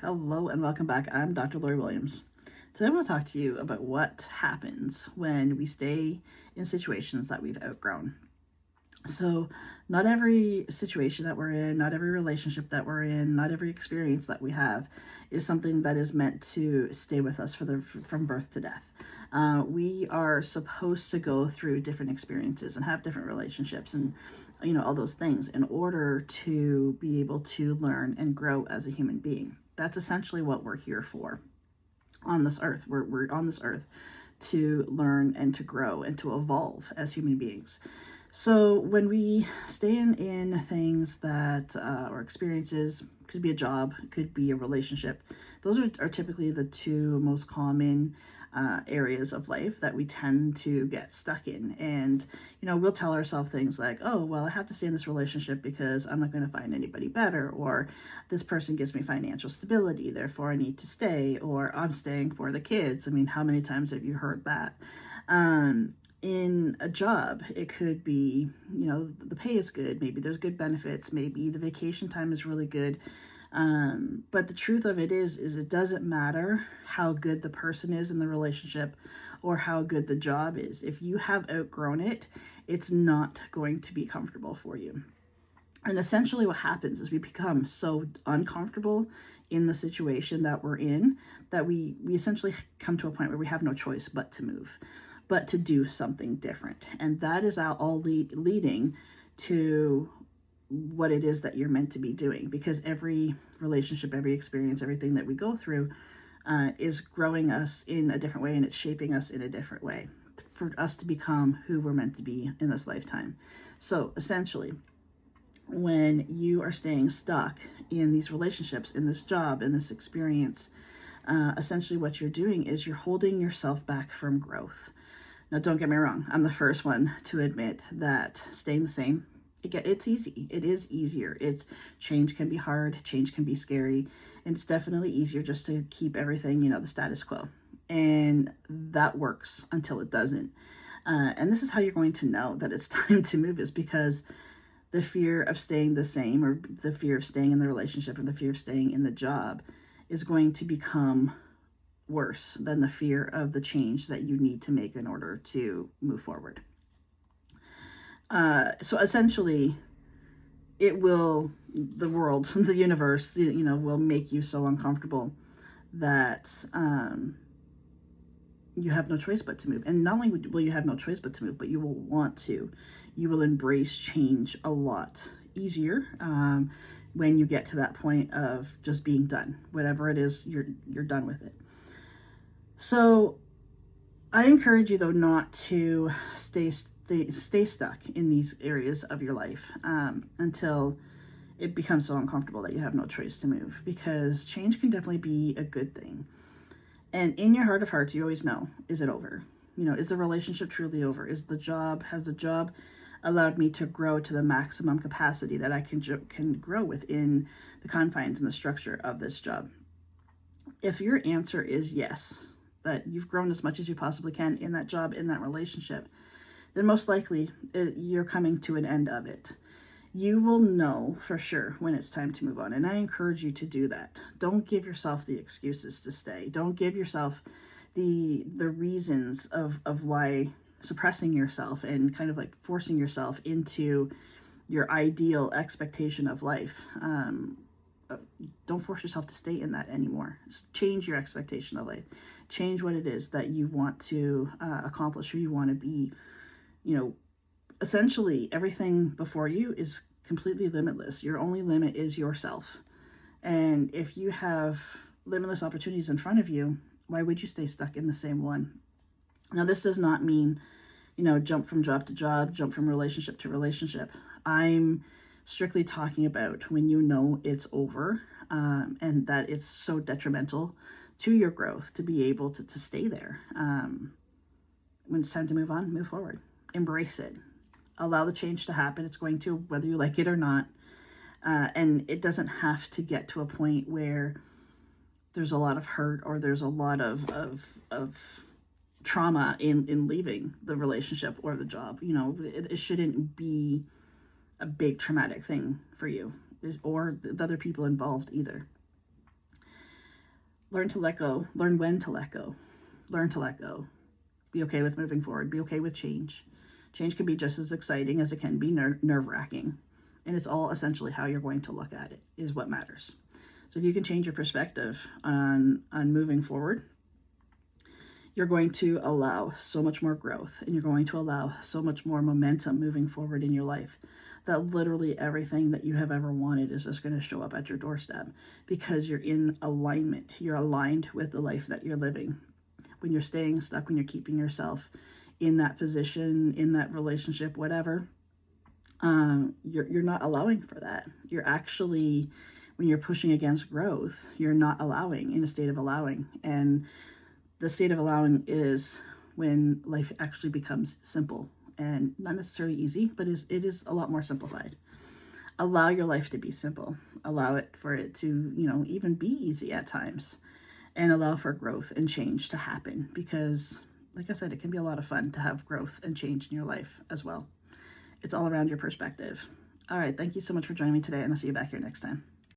Hello and welcome back. I'm Dr. Lori Williams. Today I want to talk to you about what happens when we stay in situations that we've outgrown. So, not every situation that we're in, not every relationship that we're in, not every experience that we have is something that is meant to stay with us from birth to death. We are supposed to go through different experiences and have different relationships and all those things in order to be able to learn and grow as a human being. That's essentially what we're here for on this earth. We're on this earth to learn and to grow and to evolve as human beings. So when we stay in things that or experiences, could be a job, could be a relationship, those are typically the two most common areas of life that we tend to get stuck in. And we'll tell ourselves things like, oh well, I have to stay in this relationship because I'm not going to find anybody better, or this person gives me financial stability, therefore I need to stay, or I'm staying for the kids. I mean, how many times have you heard that? In a job, it could be, the pay is good, maybe there's good benefits, maybe the vacation time is really good. But the truth of it is it doesn't matter how good the person is in the relationship or how good the job is. If you have outgrown it, it's not going to be comfortable for you. And essentially what happens is we become so uncomfortable in the situation that we're in that we essentially come to a point where we have no choice but to move, but to do something different. And that is all leading to what it is that you're meant to be doing, because every relationship, every experience, everything that we go through is growing us in a different way, and it's shaping us in a different way for us to become who we're meant to be in this lifetime. So essentially, when you are staying stuck in these relationships, in this job, in this experience, essentially what you're doing is you're holding yourself back from growth. Now, don't get me wrong. I'm the first one to admit that staying the same, it's easy. It is easier. Change can be hard. Change can be scary. And it's definitely easier just to keep everything, the status quo. And that works until it doesn't. And this is how you're going to know that it's time to move, is because the fear of staying the same, or the fear of staying in the relationship, or the fear of staying in the job is going to become worse than the fear of the change that you need to make in order to move forward. So essentially, the world, the universe, will make you so uncomfortable that you have no choice but to move. And not only will you have no choice but to move, but you will want to. You will embrace change a lot easier when you get to that point of just being done. Whatever it is, you're done with it. So I encourage you, though, not to stay stuck in these areas of your life until it becomes so uncomfortable that you have no choice to move, because change can definitely be a good thing. And in your heart of hearts, you always know, is it over? Is the relationship truly over? Has the job allowed me to grow to the maximum capacity that I can grow within the confines and the structure of this job? If your answer is yes, that you've grown as much as you possibly can in that job, in that relationship, then most likely you're coming to an end of it. You will know for sure when it's time to move on. And I encourage you to do that. Don't give yourself the excuses to stay. Don't give yourself the reasons of why suppressing yourself and kind of like forcing yourself into your ideal expectation of life. Don't force yourself to stay in that anymore. Just change your expectation of life. Change what it is that you want to accomplish, who you want to be. Essentially everything before you is completely limitless. Your only limit is yourself. And if you have limitless opportunities in front of you, why would you stay stuck in the same one? Now, this does not mean, jump from job to job, jump from relationship to relationship. I'm strictly talking about when you know it's over, and that it's so detrimental to your growth to be able to stay there. When it's time to move on, move forward. Embrace it. Allow the change to happen. It's going to, whether you like it or not. And it doesn't have to get to a point where there's a lot of hurt or there's a lot of trauma in leaving the relationship or the job. It shouldn't be a big traumatic thing for you or the other people involved either. Learn to let go. Learn when to let go. Learn to let go. Be okay with moving forward. Be okay with change. Change can be just as exciting as it can be nerve-wracking. And it's all essentially how you're going to look at it is what matters. So if you can change your perspective on moving forward, you're going to allow so much more growth, and you're going to allow so much more momentum moving forward in your life, that literally everything that you have ever wanted is just going to show up at your doorstep, because you're in alignment. You're aligned with the life that you're living. When you're staying stuck, when you're keeping yourself in that position, in that relationship, whatever, you're not allowing for that. You're actually, when you're pushing against growth, you're not allowing, in a state of allowing. And the state of allowing is when life actually becomes simple, and not necessarily easy, but it is a lot more simplified. Allow your life to be simple. Allow it for it to, even be easy at times, and allow for growth and change to happen, because like I said, it can be a lot of fun to have growth and change in your life as well. It's all around your perspective. All right. Thank you so much for joining me today, and I'll see you back here next time.